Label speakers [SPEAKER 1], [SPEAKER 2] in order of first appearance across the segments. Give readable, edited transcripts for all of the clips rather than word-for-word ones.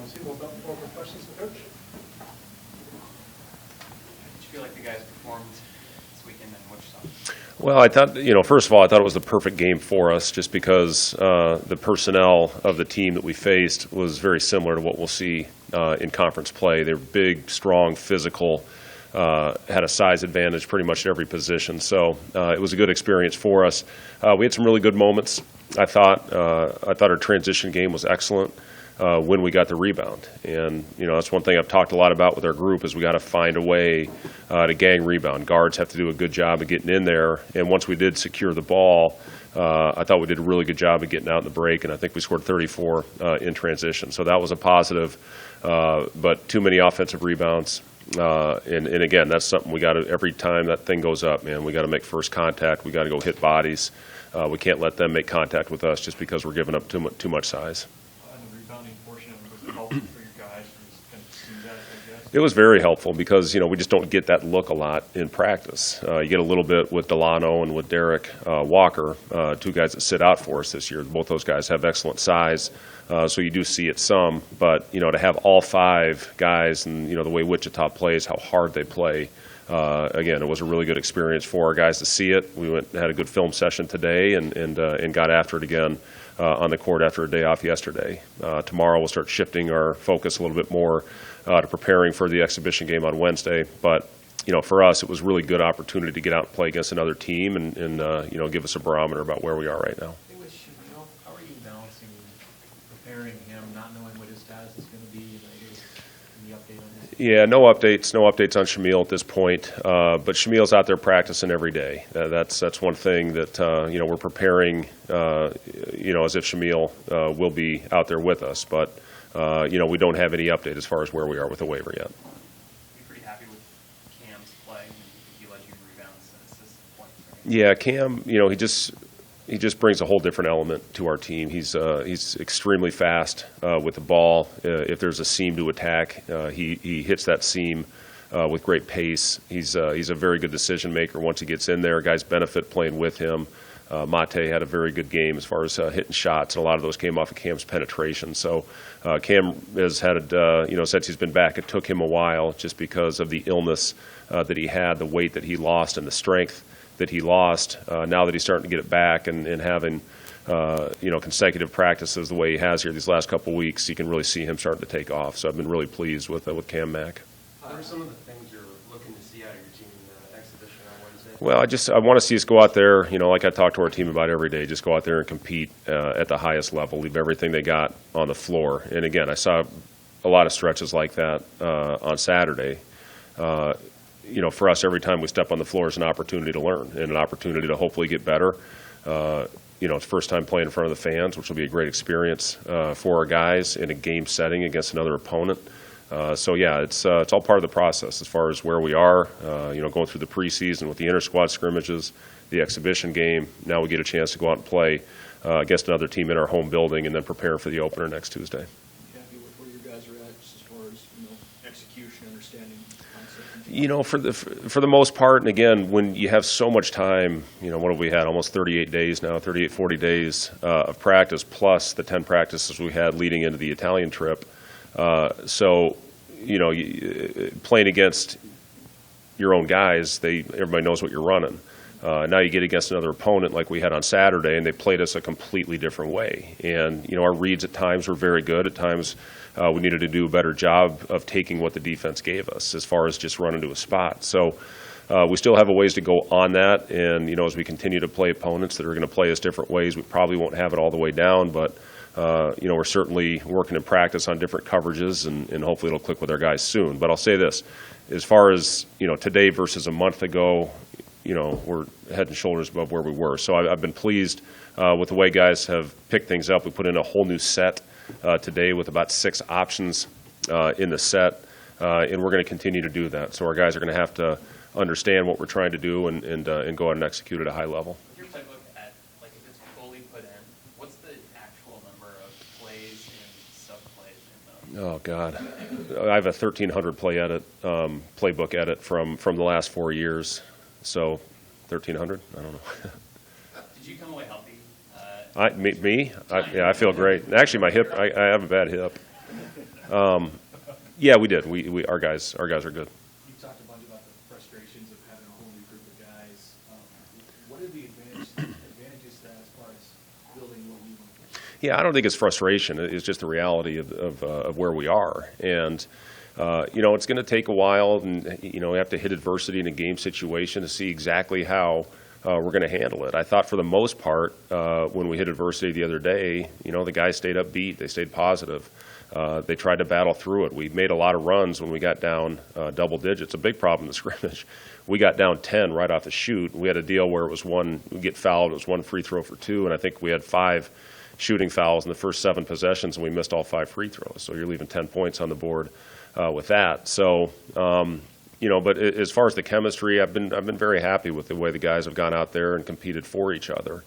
[SPEAKER 1] see more questions to coach.
[SPEAKER 2] Did you feel like the guys performed this weekend in Wichita?
[SPEAKER 3] Well, I thought, first of all, I thought it was the perfect game for us just because the personnel of the team that we faced was very similar to what we'll see in conference play. They're big, strong, physical, had a size advantage pretty much at every position. So it was a good experience for us. We had some really good moments. I thought our transition game was excellent when we got the rebound. And, that's one thing I've talked a lot about with our group is we got to find a way to gang rebound. Guards have to do a good job of getting in there. And once we did secure the ball, I thought we did a really good job of getting out in the break, and I think we scored 34 in transition. So that was a positive, but too many offensive rebounds. And again, that's something we got to, every time that thing goes up, man, we got to make first contact. We got to go hit bodies. We can't let them make contact with us just because we're giving up too much size.
[SPEAKER 4] The rebounding portion of it was helpful for your guys. Kind of see that, I guess.
[SPEAKER 3] It was very helpful because, we just don't get that look a lot in practice. You get a little bit with Doane and with Derek Walker, two guys that sit out for us this year. Both those guys have excellent size, so you do see it some. But, to have all five guys and, the way Wichita plays, how hard they play, again, it was a really good experience for our guys to see it. We went and had a good film session today and got after it again on the court after a day off yesterday. Tomorrow we'll start shifting our focus a little bit more to preparing for the exhibition game on Wednesday. But, for us, it was a really good opportunity to get out and play against another team and give us a barometer about where we are right now.
[SPEAKER 4] Hey, with Shamil, how are you balancing preparing him, not knowing what his status is going to be? Any update on this?
[SPEAKER 3] Yeah, no updates on Shamil at this point. But Shamil's out there practicing every day. That's one thing that we're preparing. As if Shamil will be out there with us. But we don't have any update as far as where we are with the waiver yet.
[SPEAKER 2] You're pretty happy with Cam's play. He led you in rebounds and assists and points, right?
[SPEAKER 3] Yeah, Cam. He just brings a whole different element to our team. He's extremely fast with the ball. If there's a seam to attack, he hits that seam with great pace. He's a very good decision maker once he gets in there. Guys benefit playing with him. Mate had a very good game as far as hitting shots, and a lot of those came off of Cam's penetration. So Cam has had, since he's been back, it took him a while just because of the illness that he had, the weight that he lost, and the strength that he lost. Now that he's starting to get it back and having, consecutive practices the way he has here these last couple of weeks, you can really see him starting to take off. So I've been really pleased with Cam Mack.
[SPEAKER 5] What are some of the things you're looking to see out of your team in the exhibition on Wednesday?
[SPEAKER 3] Well, I want to see us go out there, like I talk to our team about every day, just go out there and compete at the highest level, leave everything they got on the floor. And again, I saw a lot of stretches like that on Saturday. For us, every time we step on the floor is an opportunity to learn and an opportunity to hopefully get better. It's first time playing in front of the fans, which will be a great experience for our guys in a game setting against another opponent. It's all part of the process as far as where we are, going through the preseason with the inter-squad scrimmages, the exhibition game. Now we get a chance to go out and play against another team in our home building and then prepare for the opener next Tuesday.
[SPEAKER 4] Happy with where you guys are at just as far as execution, understanding concept?
[SPEAKER 3] For the most part, and again, when you have so much time, what have we had? Almost 38 days now, 38, 40 days of practice, plus the 10 practices we had leading into the Italian trip. Playing against your own guys, everybody knows what you're running. Now you get against another opponent like we had on Saturday, and they played us a completely different way. And, our reads at times were very good. At times we needed to do a better job of taking what the defense gave us as far as just running to a spot. So we still have a ways to go on that. And, as we continue to play opponents that are going to play us different ways, we probably won't have it all the way down. But, we're certainly working in practice on different coverages, and hopefully it'll click with our guys soon. But I'll say this, as far as, today versus a month ago, we're head and shoulders above where we were. So I've been pleased with the way guys have picked things up. We put in a whole new set today with about 6 options in the set, and we're going to continue to do that. So our guys are going to have to understand what we're trying to do and go out and execute at a high level.
[SPEAKER 2] Your playbook if it's fully put in, what's the actual number of plays and sub-plays in the?
[SPEAKER 3] Oh, God. I have a 1,300 playbook edit from the last 4 years. So 1,300? I don't know.
[SPEAKER 2] Did you come away healthy?
[SPEAKER 3] I feel great. Actually, my hip, I have a bad hip. Yeah, we did. Our guys are good.
[SPEAKER 4] You talked a bunch about the frustrations of having a whole new group of guys. What are the advantages to that as far as building what we want to do?
[SPEAKER 3] Yeah, I don't think it's frustration. It's just the reality of where we are. And, it's going to take a while, and, we have to hit adversity in a game situation to see exactly how we're going to handle it. I thought for the most part, when we hit adversity the other day, the guys stayed upbeat. They stayed positive. They tried to battle through it. We made a lot of runs when we got down double digits. A big problem in the scrimmage. We got down 10 right off the shoot. We had a deal where it was we get fouled. It was one free throw for 2, and I think we had 5 shooting fouls in the first 7 possessions, and we missed all 5 free throws. So you're leaving 10 points on the board with that. So, but as far as the chemistry, I've been very happy with the way the guys have gone out there and competed for each other.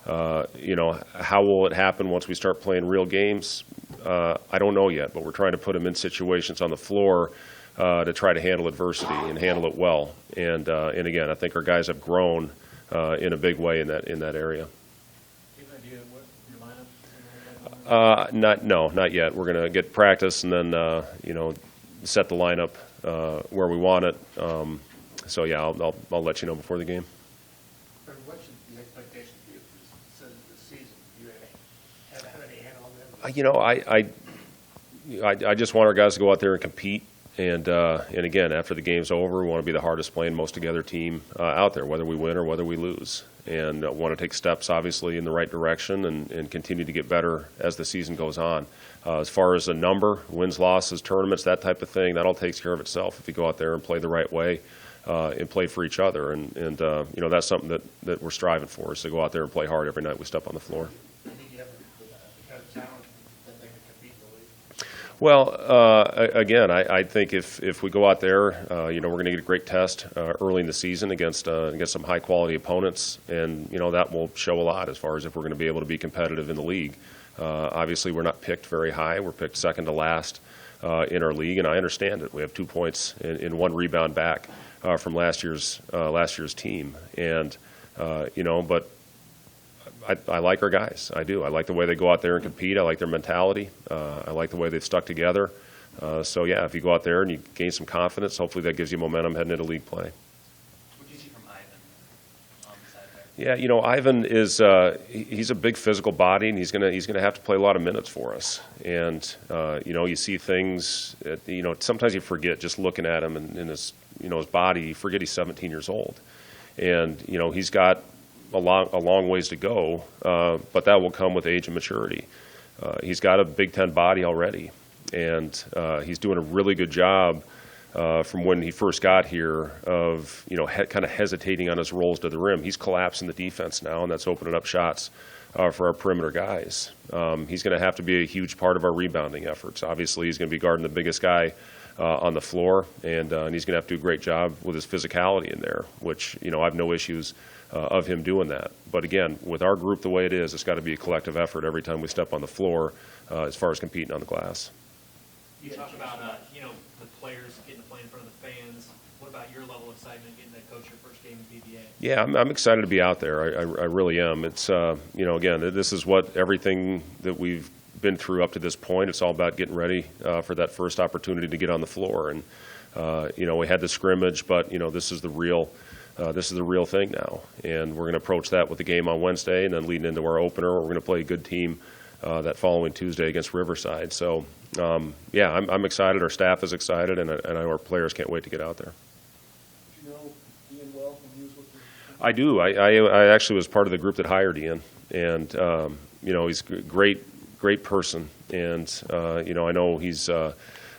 [SPEAKER 3] How will it happen once we start playing real games? I don't know yet, but we're trying to put them in situations on the floor to try to handle adversity and handle it well. And again, I think our guys have grown in a big way in that area.
[SPEAKER 4] Do you have an idea of what your lineup?
[SPEAKER 3] Not yet. We're going to get practice and then set the lineup where we want it. So yeah, I'll let you know before the game.
[SPEAKER 1] But what should the expectation be for the season? Do you have any handle on that?
[SPEAKER 3] I just want our guys to go out there and compete. And again, after the game's over, we want to be the hardest playing, most together team out there, whether we win or whether we lose. And want to take steps, obviously, in the right direction and continue to get better as the season goes on. As far as a number, wins, losses, tournaments, that type of thing, that all takes care of itself if you go out there and play the right way and play for each other. And that's something that we're striving for, is to go out there and play hard every night we step on the floor.
[SPEAKER 1] I think you have the kind of talent that they can compete in the league.
[SPEAKER 3] Well, again, I think if we go out there, we're going to get a great test early in the season against some high-quality opponents, and, that will show a lot as far as if we're going to be able to be competitive in the league. Obviously, we're not picked very high. We're picked second to last in our league, and I understand it. We have 2 points and 1 rebound back from last year's team, and, but I like our guys. I do. I like the way they go out there and compete. I like their mentality. I like the way they've stuck together. So, yeah, if you go out there and you gain some confidence, hopefully that gives you momentum heading into league play.
[SPEAKER 2] What do you see from Ivan on the side there?
[SPEAKER 3] Yeah, Ivan is he's a big physical body, and he's gonna have to play a lot of minutes for us. And you see things. Sometimes you forget just looking at him and his his body. You forget he's 17 years old, and he's got a long ways to go, but that will come with age and maturity. He's got a Big Ten body already, and he's doing a really good job from when he first got here of kind of hesitating on his rolls to the rim. He's collapsing the defense now, and that's opening up shots for our perimeter guys. He's going to have to be a huge part of our rebounding efforts. Obviously, he's going to be guarding the biggest guy on the floor, and he's going to have to do a great job with his physicality in there, which I have no issues of him doing that. But again, with our group the way it is, it's got to be a collective effort every time we step on the floor as far as competing on the glass.
[SPEAKER 4] You talk about the players getting to play in front of the fans. What about your level of excitement getting to coach your first game in PBA?
[SPEAKER 3] Yeah, I'm excited to be out there. I really am. It's again, this is what everything that we've been through up to this point. It's all about getting ready for that first opportunity to get on the floor. And we had the scrimmage, but this is the real. This is the real thing now, and we're going to approach that with the game on Wednesday, and then leading into our opener, we're going to play a good team that following Tuesday against Riverside. So, yeah, I'm excited. Our staff is excited, and I know our players can't wait to get out there.
[SPEAKER 1] Do you know Ian well when he was with you?
[SPEAKER 3] I do. I actually was part of the group that hired Ian, and he's a great person, and I know he's going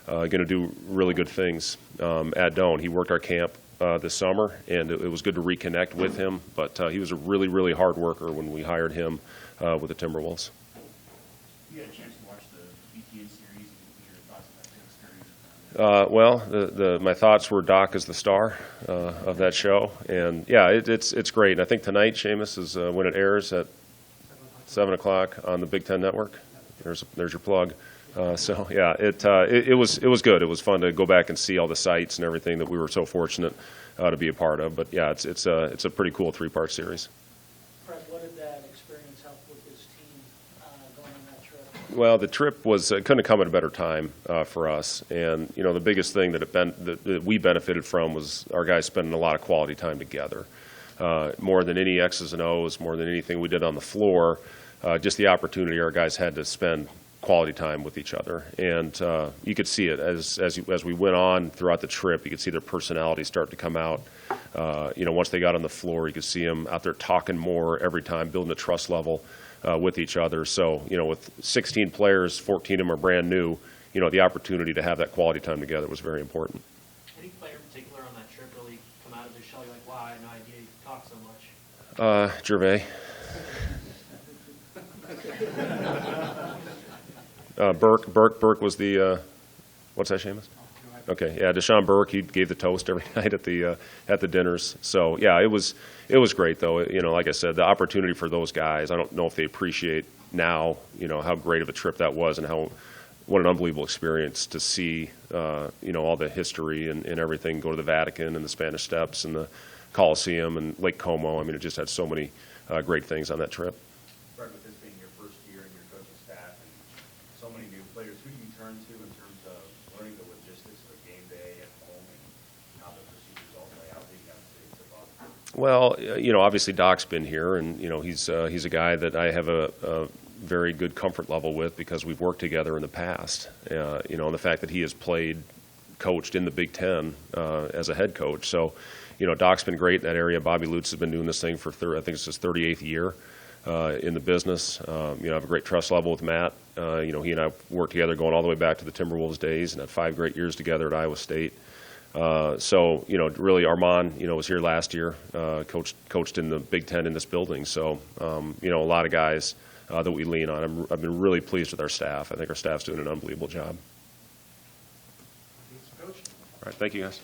[SPEAKER 3] to do really good things at Doane. He worked our camp this summer, and it was good to reconnect with him, but he was a really, really hard worker when we hired him with the Timberwolves.
[SPEAKER 6] You had a chance to watch the BTA series, and your thoughts about the experience?
[SPEAKER 3] Well, my thoughts were Doc is the star of that show, and yeah, it's great. And I think tonight, Seamus, is when it airs at 7 o'clock on the Big Ten Network. There's your plug. So yeah, it was good. It was fun to go back and see all the sites and everything that we were so fortunate to be a part of. But yeah, it's a pretty cool 3-part series.
[SPEAKER 1] Fred, what did that experience help with his team going on that trip?
[SPEAKER 3] Well, the trip was, couldn't have come at a better time for us. And, you know, the biggest thing that we benefited from was our guys spending a lot of quality time together. More than any X's and O's, more than anything we did on the floor, just the opportunity our guys had to spend quality time with each other. And you could see it as we went on throughout the trip. You could see their personalities start to come out. You know, once they got on the floor, you could see them out there talking more every time, building a trust level with each other. So, you know, with 16 players, 14 of them are brand new, you know, the opportunity to have that quality time together was very important.
[SPEAKER 7] Any player in particular on that trip really come out of their shell? You're like, wow, I had no idea you talk so much.
[SPEAKER 3] Gervais. Burke was the, what's that, Seamus? Okay, yeah, Deshaun Burke, he gave the toast every night at the dinners. So yeah, it was great though. You know, like I said, the opportunity for those guys, I don't know if they appreciate now, you know, how great of a trip that was and what an unbelievable experience to see, you know, all the history and everything, go to the Vatican and the Spanish Steps and the Coliseum and Lake Como. I mean, it just had so many great things on that trip.
[SPEAKER 6] Fred, with this being your first year and your coaching staff and so many new players, who do you turn to in terms of learning the logistics of a game day at home and how the procedures all play out leading up to tip-off?
[SPEAKER 3] Well, you know, obviously Doc's been here, and you know he's a guy that I have a very good comfort level with because we've worked together in the past. You know, and the fact that he has coached in the Big Ten as a head coach. So, you know, Doc's been great in that area. Bobby Lutz has been doing this thing for I think it's his 38th year in the business. You know, I have a great trust level with Matt. You know, he and I worked together going all the way back to the Timberwolves days and had 5 great years together at Iowa State. So, you know, really Armand, you know, was here last year, coached in the Big Ten in this building. So, you know, a lot of guys that we lean on. I've been really pleased with our staff. I think our staff's doing an unbelievable job.
[SPEAKER 1] Thanks, Coach.
[SPEAKER 3] All right, thank you guys.